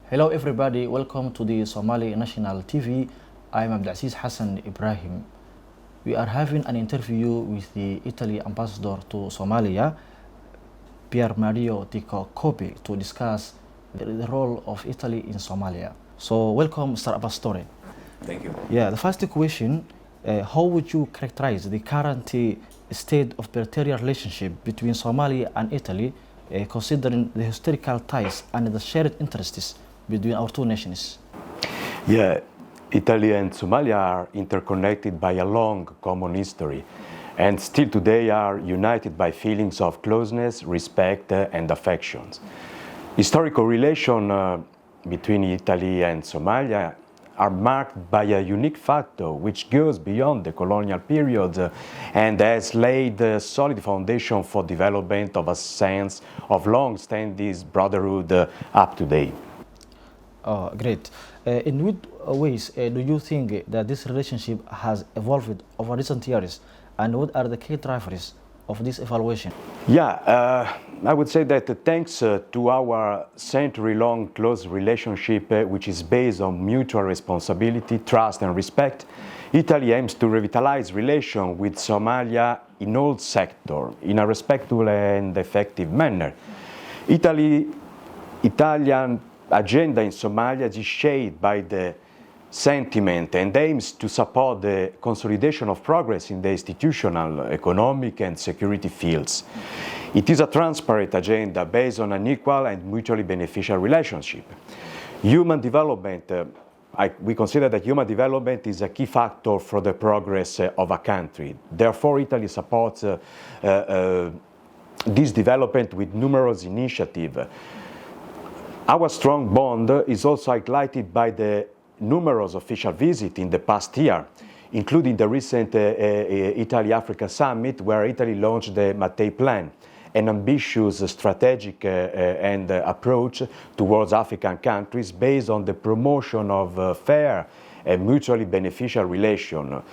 Hello everybody, welcome to the Somali National TV. I'm Abdiaziz Hassan Ibrahim. We are having an interview with the Italy ambassador to Somalia, Pier Coppi, to discuss the role of Italy in Somalia. So welcome, Mr. Ambassador. Thank you. Yeah, the first question, how would you characterize the current state of bilateral relationship between Somalia and Italy, considering the historical ties and the shared interests between our two nations? Yeah, Italy and Somalia are interconnected by a long common history and still today are united by feelings of closeness, respect and affections. Historical relations between Italy and Somalia are marked by a unique factor which goes beyond the colonial period and has laid a solid foundation for development of a sense of long-standing brotherhood up to date. Oh, great. In what ways do you think that this relationship has evolved over recent years, and what are the key drivers of this evaluation? Yeah, I would say that thanks to our century-long close relationship, which is based on mutual responsibility, trust and respect, Italy aims to revitalize relations with Somalia in all sectors in a respectful and effective manner. Italian agenda in Somalia is shaped by the sentiment and aims to support the consolidation of progress in the institutional, economic and security fields. It is a transparent agenda based on an equal and mutually beneficial relationship. Human development, we consider that human development is a key factor for the progress of a country. Therefore, Italy supports this development with numerous initiatives. Our strong bond is also highlighted by the numerous official visits in the past year, including the recent Italy-Africa Summit, where Italy launched the Mattei Plan, an ambitious strategic approach towards African countries based on the promotion of fair and mutually beneficial relations.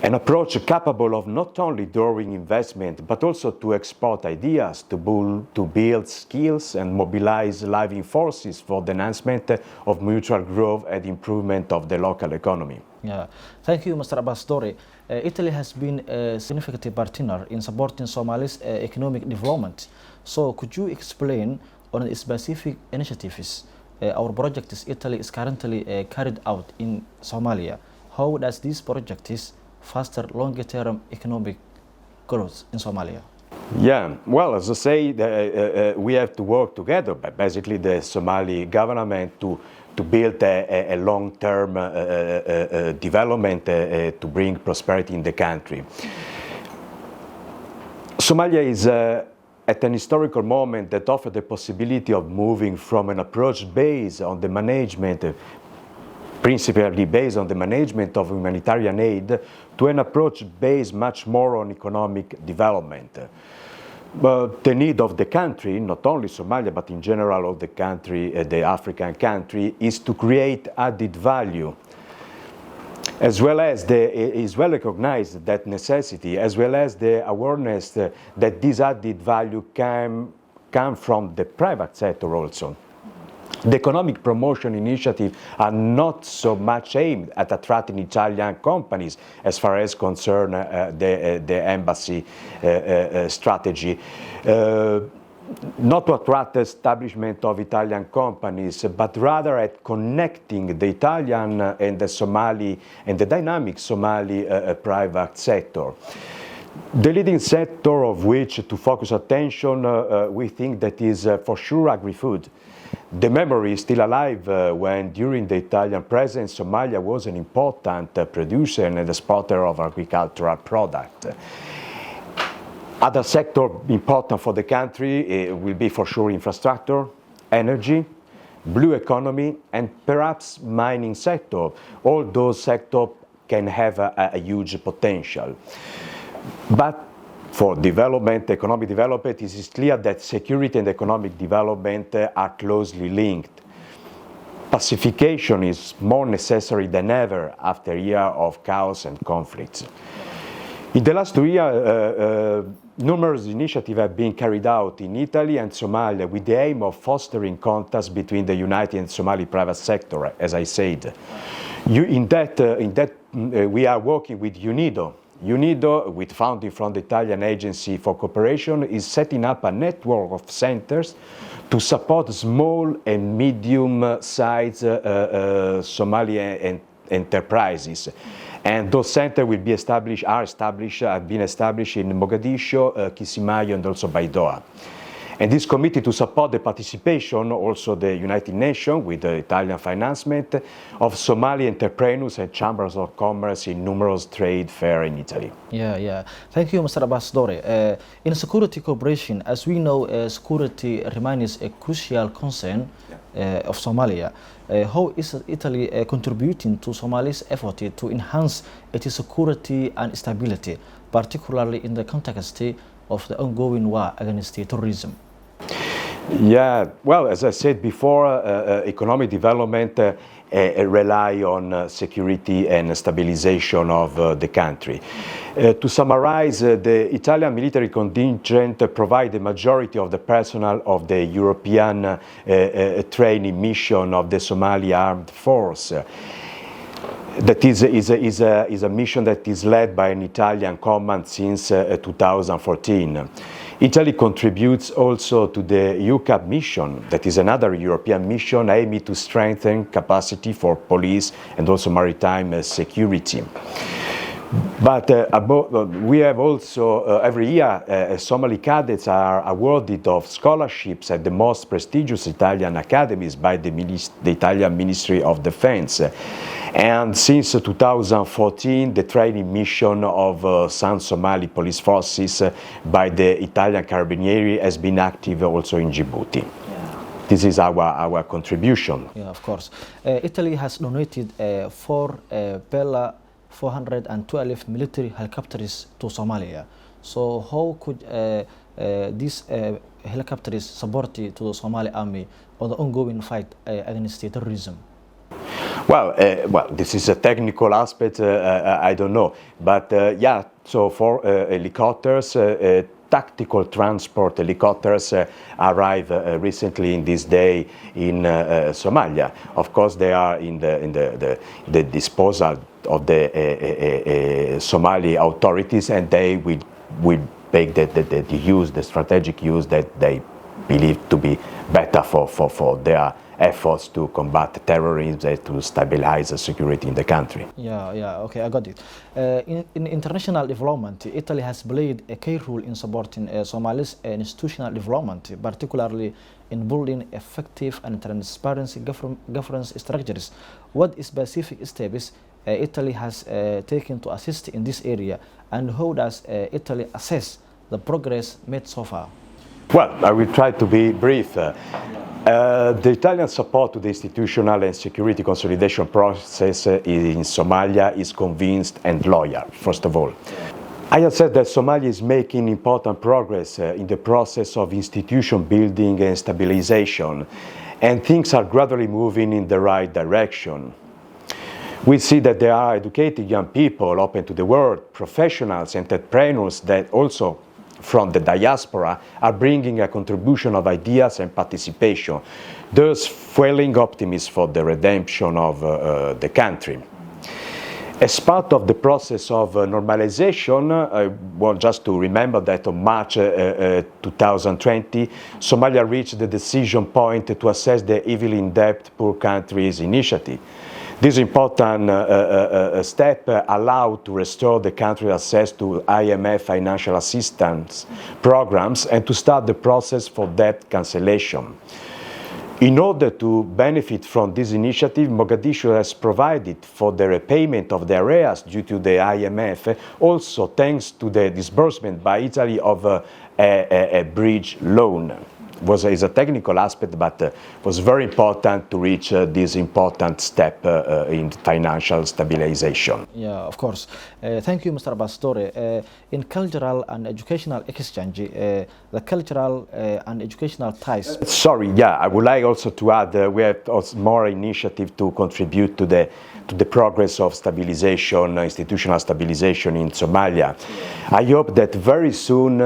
An approach capable of not only drawing investment, but also to export ideas, to build skills and mobilize living forces for the enhancement of mutual growth and improvement of the local economy. Yeah, thank you, Mr. Ambassador. Italy has been a significant partner in supporting Somalia's economic development. So could you explain on the specific initiatives our project Italy is currently carried out in Somalia? How does this project foster longer-term economic growth in Somalia? Yeah, well, as I say, we have to work together, but basically the Somali government to build a long-term development to bring prosperity in the country. Somalia is at an historical moment that offers the possibility of moving from an approach based on the management principally based on the management of humanitarian aid, to an approach based much more on economic development. But the need of the country, not only Somalia, but in general of the country, the African country, is to create added value, as well as is well recognized that necessity, as well as the awareness that this added value can come from the private sector also. The economic promotion initiatives are not so much aimed at attracting Italian companies as far as concern the embassy strategy. Not to attract the establishment of Italian companies, but rather at connecting the Italian and the Somali and the dynamic Somali private sector. The leading sector of which to focus attention, we think that is for sure agri-food. The memory is still alive when, during the Italian presence, Somalia was an important producer and exporter of agricultural products. Other sectors important for the country will be for sure infrastructure, energy, blue economy, and perhaps mining sector. All those sectors can have a huge potential. But for development, economic development, it is clear that security and economic development are closely linked. Pacification is more necessary than ever after a year of chaos and conflicts. In the last 2 years, numerous initiatives have been carried out in Italy and Somalia with the aim of fostering contacts between the United and Somali private sector, as I said. We are working with UNIDO. UNIDO, with funding from the Italian Agency for Cooperation, is setting up a network of centers to support small and medium-sized Somali enterprises. And those centers will be established, have been established in Mogadishu, Kismayo, and also Baidoa. And this committee to support the participation, also the United Nations, with the Italian financement, of Somali entrepreneurs and chambers of commerce in numerous trade fairs in Italy. Yeah. Thank you, Mr. Ambassador. In security cooperation, as we know, security remains a crucial concern of Somalia. How is Italy contributing to Somalia's effort to enhance its security and stability, particularly in the context of the ongoing war against terrorism? Yeah, well, as I said before, economic development rely on security and stabilization of the country. To summarize, the Italian military contingent provide the majority of the personnel of the European training mission of the Somali Armed Force. That is a mission that is led by an Italian command since 2014. Italy contributes also to the UCAP mission, that is another European mission aiming to strengthen capacity for police and also maritime security. But we have also, every year, Somali cadets are awarded of scholarships at the most prestigious Italian academies by the Italian Ministry of Defense. And since 2014, the training mission of some Somali police forces by the Italian Carabinieri has been active also in Djibouti. Yeah. This is our contribution. Yeah, of course. Italy has donated 4 Pella 412 military helicopters to Somalia. So how could these helicopters support to the Somali Army on the ongoing fight against terrorism? Well, this is a technical aspect, I don't know. But yeah, so for helicopters, tactical transport helicopters arrived recently in this day in Somalia. Of course, they are in the disposal of the Somali authorities, and they will make the strategic use that they believe to be better for their efforts to combat terrorism and to stabilize the security in the country. Yeah, okay, I got it. In international development, Italy has played a key role in supporting Somalia's institutional development, particularly in building effective and transparent governance structures. What specific steps Italy has taken to assist in this area, and how does Italy assess the progress made so far? Well, I will try to be brief. The Italian support to the institutional and security consolidation process in Somalia is convinced and loyal, first of all. I have said that Somalia is making important progress in the process of institution building and stabilization, and things are gradually moving in the right direction. We see that there are educated young people open to the world, professionals, entrepreneurs that also from the diaspora are bringing a contribution of ideas and participation, thus fueling optimism for the redemption of the country. As part of the process of normalization, I want just to remember that on March 2020, Somalia reached the decision point to assess the heavily in-debt poor countries initiative. This important step allowed to restore the country's access to IMF financial assistance programs and to start the process for debt cancellation. In order to benefit from this initiative, Mogadishu has provided for the repayment of the arrears due to the IMF, also thanks to the disbursement by Italy of a bridge loan. is a technical aspect, but was very important to reach this important step in financial stabilization. Yeah, of course. Thank you, Mr. Abastore. In cultural and educational exchange, the cultural and educational ties. Sorry, yeah, I would like also to add we have also more initiative to contribute to the progress of stabilization, institutional stabilization in Somalia. I hope that very soon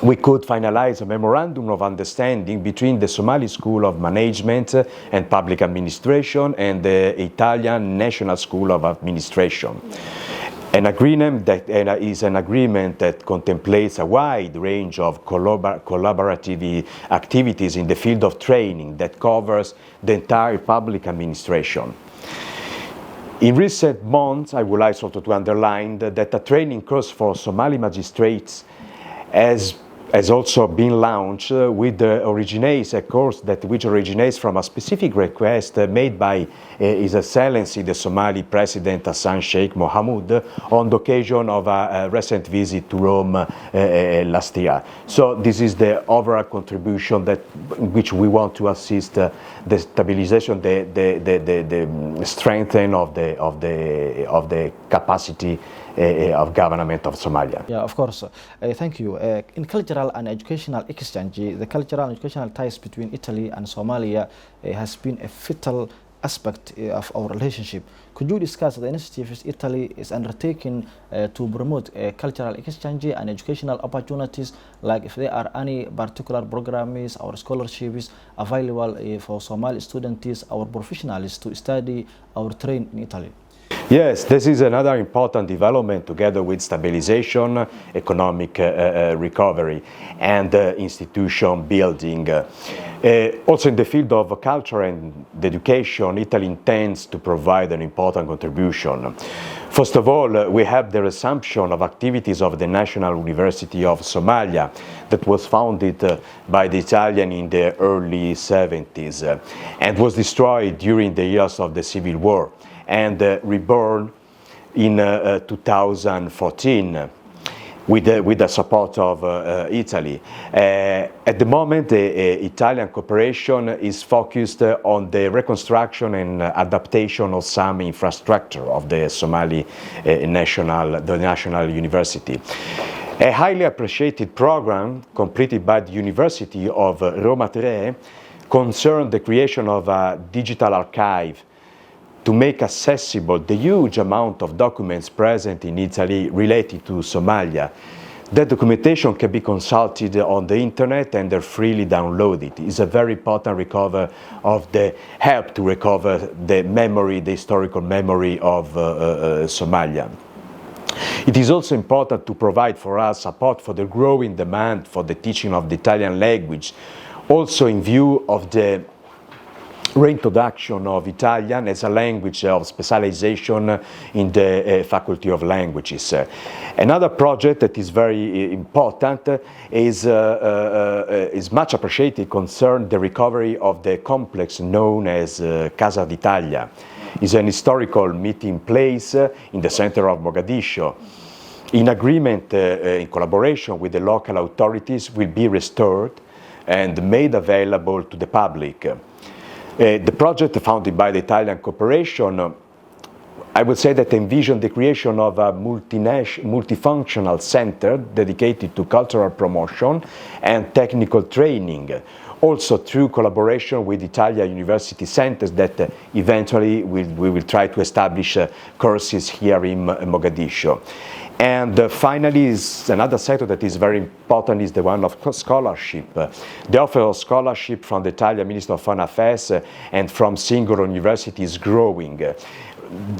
we could finalize a memorandum of understanding between the Somali School of Management and Public Administration and the Italian National School of Administration. An agreement that is an agreement that contemplates a wide range of collaborative activities in the field of training that covers the entire public administration. In recent months, I would like also to underline that a training course for Somali magistrates has also been launched with originates a course which originates from a specific request made by His Excellency the Somali President Hassan Sheikh Mohamud on the occasion of a recent visit to Rome last year. So this is the overall contribution which we want to assist the stabilization, the strengthening of the capacity of government of Somalia. Yeah, of course. Thank you. In cultural and educational exchange, the cultural and educational ties between Italy and Somalia has been a vital aspect of our relationship. Could you discuss the initiatives Italy is undertaking to promote cultural exchange and educational opportunities, like if there are any particular programs or scholarships available for Somali students or professionals to study or train in Italy? Yes, this is another important development together with stabilization, economic recovery, and institution building. Also in the field of culture and education, Italy intends to provide an important contribution. First of all, we have the resumption of activities of the National University of Somalia that was founded by the Italians in the early 70s and was destroyed during the years of the Civil War and reborn in 2014 with the support of Italy. At the moment, the Italian cooperation is focused on the reconstruction and adaptation of some infrastructure of the Somali National University. A highly appreciated program completed by the University of Roma III concerned the creation of a digital archive to make accessible the huge amount of documents present in Italy related to Somalia. That documentation can be consulted on the internet and they're freely downloaded. It's a very important help to recover the memory, the historical memory of Somalia. It is also important to provide for us support for the growing demand for the teaching of the Italian language, also in view of the reintroduction of Italian as a language of specialization in the Faculty of Languages. Another project that is very important is much appreciated concerns the recovery of the complex known as Casa d'Italia. It's an historical meeting place in the center of Mogadiscio. In agreement, in collaboration with the local authorities, will be restored and made available to the public. The project founded by the Italian Corporation, I would say that envisioned the creation of a multifunctional center dedicated to cultural promotion and technical training, also through collaboration with Italian university centers that eventually we will try to establish courses here in Mogadiscio. And finally, is another sector that is very important is the one of scholarship. The offer of scholarship from the Italian Minister of Foreign Affairs and from single universities is growing.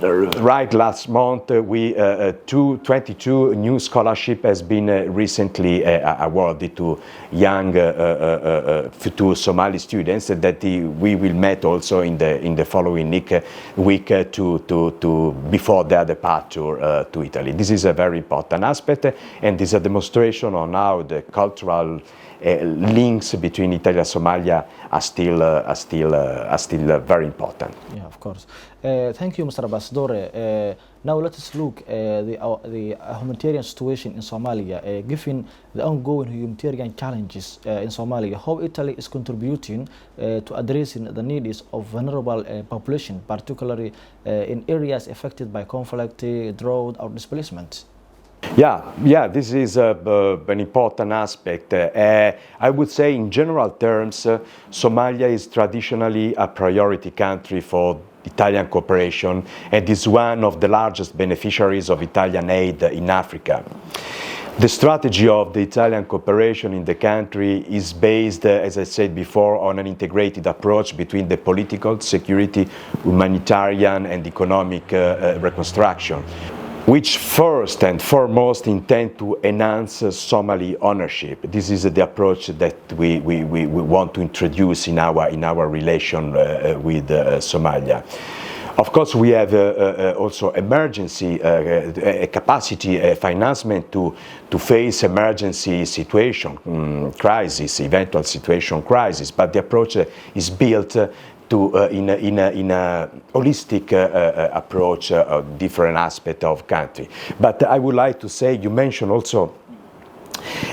Right last month, 22 new scholarship has been recently awarded to young, to Somali students that we will meet also in the following week before their departure to Italy. This is a very important aspect, and this is a demonstration on how the cultural links between Italy and Somalia still very important. Yeah, of course. Thank you, Mr. Ambassador. Now let us look the humanitarian situation in Somalia. Given the ongoing humanitarian challenges in Somalia, how Italy is contributing to addressing the needs of vulnerable population, particularly in areas affected by conflict, drought, or displacement? Yeah, this is an important aspect. I would say in general terms, Somalia is traditionally a priority country for Italian cooperation and is one of the largest beneficiaries of Italian aid in Africa. The strategy of the Italian cooperation in the country is based, as I said before, on an integrated approach between the political, security, humanitarian and economic reconstruction, which first and foremost intend to enhance Somali ownership. This is the approach that we want to introduce in our relation with Somalia. Of course, we have also emergency capacity financement to face emergency situation, crisis, eventual situation crisis, but the approach is built in a holistic approach of different aspects of country. But I would like to say, you mentioned also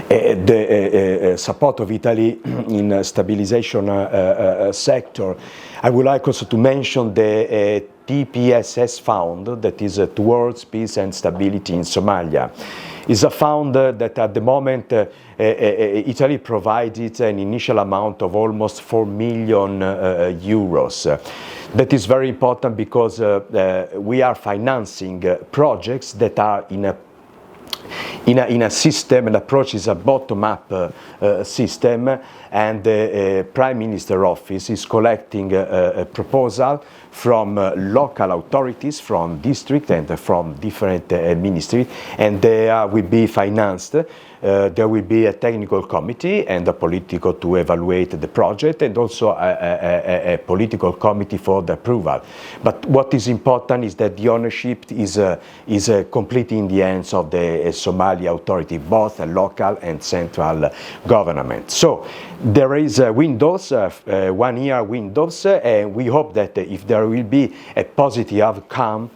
the support of Italy in stabilization sector. I would like also to mention the TPSS fund, that is towards peace and stability in Somalia. Is a fund that at the moment Italy provided an initial amount of almost 4 million euros. That is very important because we are financing projects that are in a system, an approach is a bottom-up system, and the Prime Minister office is collecting a proposal from local authorities, from district and from different ministries, and they will be financed. There will be a technical committee and a political to evaluate the project, and also a political committee for the approval. But what is important is that the ownership is completely in the hands of the Somali authority, both local and central government. So there is windows, 1 year windows, and we hope that if there will be a positive outcome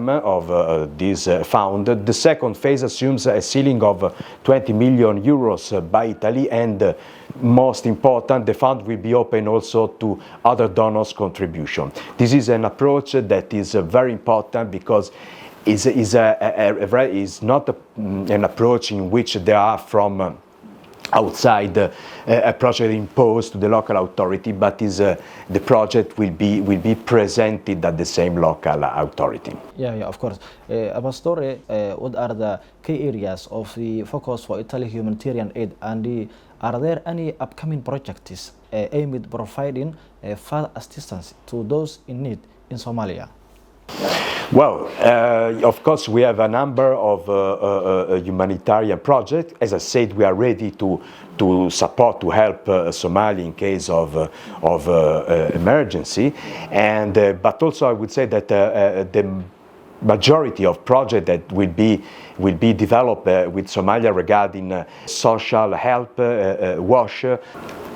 of this fund, the second phase assumes a ceiling of 20 million euros by Italy, and most important, the fund will be open also to other donors' contribution. This is an approach that is very important because is not an approach in which there are from outside a project imposed to the local authority, but is the project will be presented at the same local authority. Yeah, of course. Ambassador, what are the key areas of the focus for Italy humanitarian aid, and are there any upcoming projects aimed at providing further assistance to those in need in Somalia? Well, of course, we have a number of humanitarian projects. As I said, we are ready to support, to help Somalia in case of emergency, and but also I would say that the majority of projects that will be developed with Somalia regarding social help, wash,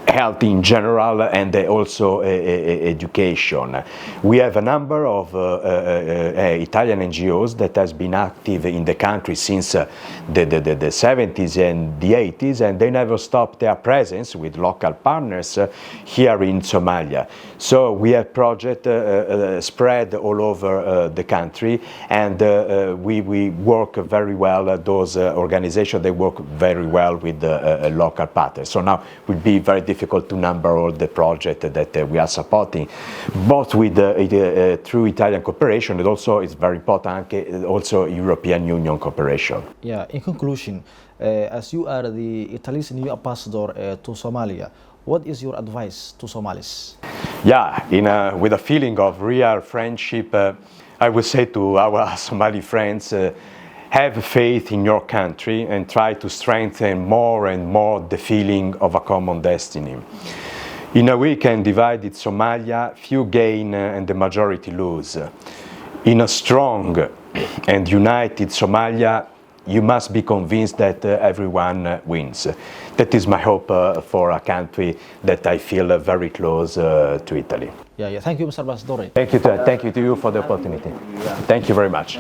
health in general, and also education. We have a number of Italian NGOs that has been active in the country since the 70s and the 80s, and they never stopped their presence with local partners here in Somalia. So we have projects spread all over the country, and we work very well. Those organizations, they work very well with the local partners. So now it will be very difficult to number all the projects that we are supporting, both with through Italian cooperation, and also it's very important also European Union cooperation. Yeah. In conclusion, as you are the Italy's new ambassador to Somalia, what is your advice to Somalis? Yeah, with a feeling of real friendship, I would say to our Somali friends, have faith in your country and try to strengthen more and more the feeling of a common destiny. In a weak and divided Somalia, few gain and the majority lose. In a strong and united Somalia, you must be convinced that everyone wins. That is my hope for a country that I feel very close to Italy. Yeah. Thank you, Mr. Ambassador. Thank you to you for the opportunity. Thank you very much.